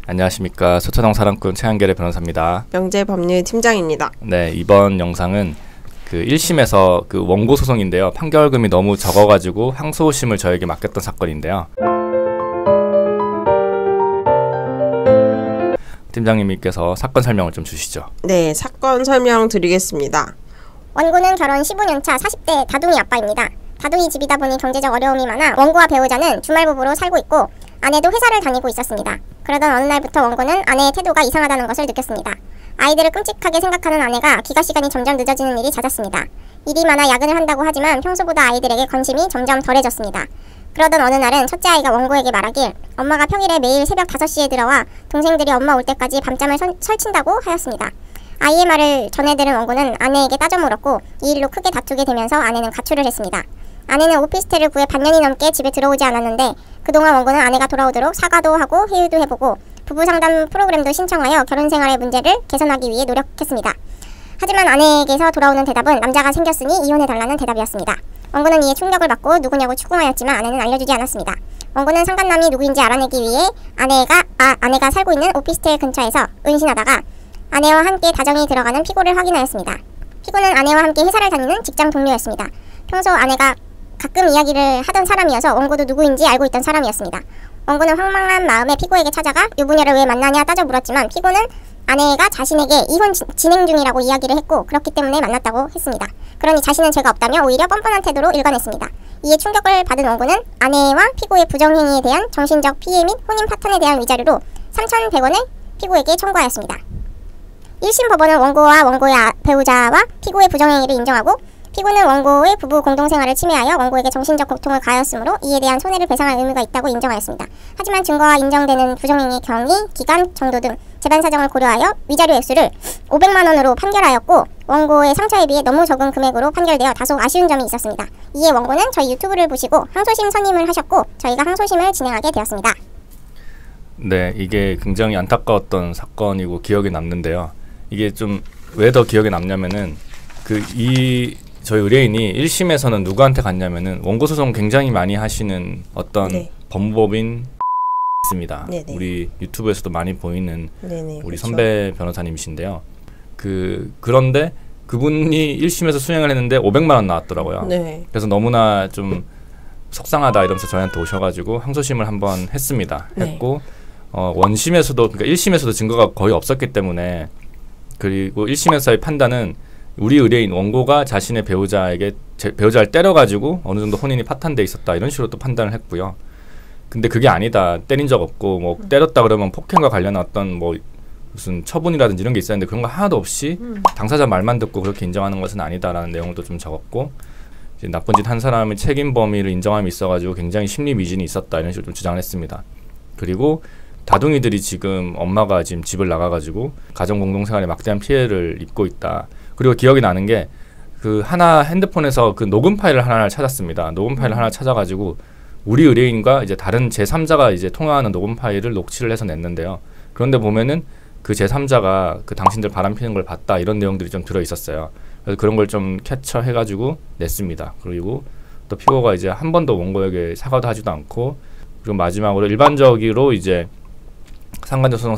안녕하십니까. 서초동 사랑꾼 최한결의 변호사입니다. 명재법률팀장입니다. 네, 이번 영상은 그 1심에서 그 원고 소송인데요. 판결금이 너무 적어가지고 항소심을 저에게 맡겼던 사건인데요. 팀장님께서 사건 설명을 좀 주시죠. 네, 사건 설명 드리겠습니다. 원고는 결혼 15년차 40대 다둥이 아빠입니다. 다둥이 집이다 보니 경제적 어려움이 많아 원고와 배우자는 주말부부로 살고 있고 아내도 회사를 다니고 있었습니다. 그러던 어느 날부터 원고는 아내의 태도가 이상하다는 것을 느꼈습니다. 아이들을 끔찍하게 생각하는 아내가 귀가 시간이 점점 늦어지는 일이 잦았습니다. 일이 많아 야근을 한다고 하지만 평소보다 아이들에게 관심이 점점 덜해졌습니다. 그러던 어느 날은 첫째 아이가 원고에게 말하길 엄마가 평일에 매일 새벽 5시에 들어와 동생들이 엄마 올 때까지 밤잠을 설친다고 하였습니다. 아이의 말을 전해들은 원고는 아내에게 따져 물었고 이 일로 크게 다투게 되면서 아내는 가출을 했습니다. 아내는 오피스텔을 구해 반년이 넘게 집에 들어오지 않았는데 그동안 원고는 아내가 돌아오도록 사과도 하고 회유도 해보고 부부상담 프로그램도 신청하여 결혼생활의 문제를 개선하기 위해 노력했습니다. 하지만 아내에게서 돌아오는 대답은 남자가 생겼으니 이혼해달라는 대답이었습니다. 원고는 이에 충격을 받고 누구냐고 추궁하였지만 아내는 알려주지 않았습니다. 원고는 상간남이 누구인지 알아내기 위해 아내가 살고 있는 오피스텔 근처에서 은신하다가 아내와 함께 다정히 들어가는 피고를 확인하였습니다. 피고는 아내와 함께 회사를 다니는 직장 동료였습니다. 평소 아내가 가끔 이야기를 하던 사람이어서 원고도 누구인지 알고 있던 사람이었습니다. 원고는 황망한 마음에 피고에게 찾아가 유부녀를 왜 만나냐 따져 물었지만 피고는 아내가 자신에게 이혼 진행 중이라고 이야기를 했고 그렇기 때문에 만났다고 했습니다. 그러니 자신은 죄가 없다며 오히려 뻔뻔한 태도로 일관했습니다. 이에 충격을 받은 원고는 아내와 피고의 부정행위에 대한 정신적 피해 및 혼인 파탄에 대한 위자료로 3,100원을 피고에게 청구하였습니다. 1심 법원은 원고와 원고의 배우자와 피고의 부정행위를 인정하고 피고는 원고의 부부 공동생활을 침해하여 원고에게 정신적 고통을 가하였으므로 이에 대한 손해를 배상할 의무가 있다고 인정하였습니다. 하지만 증거와 인정되는 부정행위의 경위, 기간, 정도 등 재반 사정을 고려하여 위자료 액수를 500만 원으로 판결하였고 원고의 상처에 비해 너무 적은 금액으로 판결되어 다소 아쉬운 점이 있었습니다. 이에 원고는 저희 유튜브를 보시고 항소심 선임을 하셨고 저희가 항소심을 진행하게 되었습니다. 네, 이게 굉장히 안타까웠던 사건이고 기억에 남는데요. 이게 좀 왜 더 기억에 남냐면은 저희 의뢰인이 1심에서는 누구한테 갔냐면은 원고 소송 굉장히 많이 하시는 어떤 법무법인 있습니다. 네네. 우리 유튜브에서도 많이 보이는 네네, 우리 그렇죠. 선배 변호사님이신데요. 그런데 그분이 1심에서 수행을 했는데 500만 원 나왔더라고요. 네. 그래서 너무나 좀 속상하다 이러면서 저희한테 오셔가지고 항소심을 한번 했습니다. 네. 했고 원심에서도 그러니까 1심에서도 증거가 거의 없었기 때문에 그리고 1심에서의 판단은 우리 의뢰인 원고가 자신의 배우자를 때려가지고 어느 정도 혼인이 파탄돼 있었다 이런 식으로 또 판단을 했고요. 근데 그게 아니다. 때린 적 없고 뭐 때렸다 그러면 폭행과 관련한 어떤 뭐 무슨 처분이라든지 이런 게 있었는데 그런 거 하나도 없이 당사자 말만 듣고 그렇게 인정하는 것은 아니다라는 내용도 좀 적었고 이제 나쁜 짓 한 사람의 책임 범위를 인정함이 있어가지고 굉장히 심리 미진이 있었다 이런 식으로 좀 주장을 했습니다. 그리고 다둥이들이 지금 엄마가 지금 집을 나가가지고 가정 공동생활에 막대한 피해를 입고 있다. 그리고 기억이 나는 게 하나 핸드폰에서 그 녹음 파일을 하나를 찾았습니다. 녹음 파일을 하나 찾아가지고 우리 의뢰인과 이제 다른 제3자가 이제 통화하는 녹음 파일을 녹취를 해서 냈는데요. 그런데 보면은 그 제3자가 그 당신들 바람피는 걸 봤다 이런 내용들이 좀 들어 있었어요. 그래서 그런 걸 좀 캡처해가지고 냈습니다. 그리고 또 피고가 이제 한 번도 원고에게 사과도 하지도 않고 그리고 마지막으로 일반적으로 이제 상간접 소송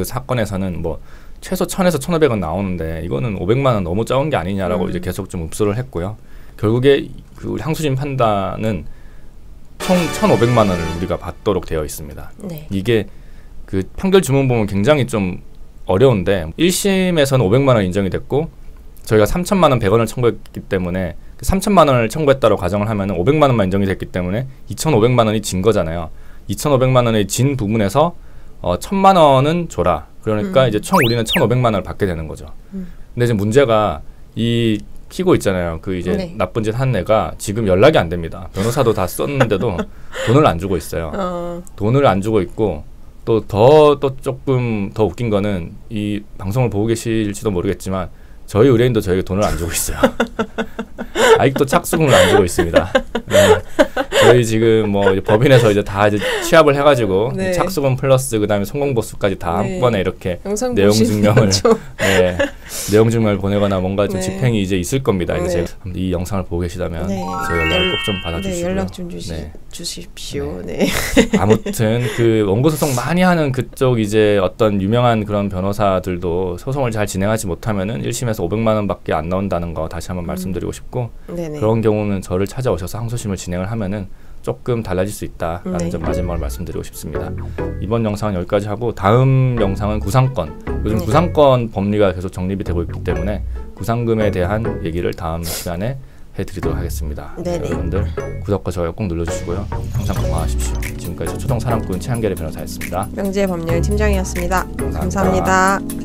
사건에서는 뭐 최소 1,000에서 1,500원 나오는데 이거는 500만 원 너무 적은 게 아니냐라고 이제 계속 좀 읍소를 했고요. 결국에 우리 항소심 판단은 총 1,500만 원을 우리가 받도록 되어 있습니다. 네. 이게 그 판결 주문 보면 굉장히 좀 어려운데 1심에서는 500만 원 인정이 됐고 저희가 3,000만 원 100원을 청구했기 때문에 3,000만 원을 청구했다고 가정을 하면은 500만 원만 인정이 됐기 때문에 2,500만 원이 진 거잖아요. 2,500만 원의 진 부분에서 1,000만 원은 줘라. 그러니까 이제 총 우리는 1,500만 원을 받게 되는 거죠. 근데 이제 문제가 이 피고 있잖아요. 이제 나쁜 짓 한 애가 지금 연락이 안 됩니다. 변호사도 다 썼는데도 돈을 안 주고 있어요. 돈을 안 주고 있고 또 조금 더 웃긴 거는 이 방송을 보고 계실지도 모르겠지만 저희 의뢰인도 저에게 돈을 안 주고 있어요. 아직도 착수금을 안 주고 있습니다. 네. 저희 지금 뭐 이제 법인에서 이제 다 이제 취합을 해가지고 네. 착수금 플러스 그다음에 송공보수까지 다 네. 한번에 이렇게 영상 내용 보시면 증명을 좀 네, 내용 증명을 보내거나 뭔가 좀 네. 집행이 이제 있을 겁니다. 이제 네. 제가 이 영상을 보고 계시다면 네. 제 연락을 꼭 좀 받아주시고요. 네, 연락 좀 네. 주십시오. 네. 아무튼 그 원고 소송 많이 하는 그쪽 이제 어떤 유명한 그런 변호사들도 소송을 잘 진행하지 못하면은 1심에서 500만 원밖에 안 나온다는 거 다시 한번 말씀드리고 싶고 네네. 그런 경우는 저를 찾아오셔서 항소심을 진행을 하면은 조금 달라질 수 있다라는 네. 점 마지막으로 말씀드리고 싶습니다. 이번 영상은 여기까지 하고 다음 영상은 구상권. 요즘 네. 구상권 법리가 계속 정립이 되고 있기 때문에 구상금에 대한 얘기를 다음 시간에 해드리도록 하겠습니다. 네네. 여러분들 구독과 좋아요 꼭 눌러주시고요. 항상 건강하십시오. 지금까지 초등사랑꾼 최한결의 변호사였습니다. 명지의 법률 팀장이었습니다. 감사합니다. 감사합니다.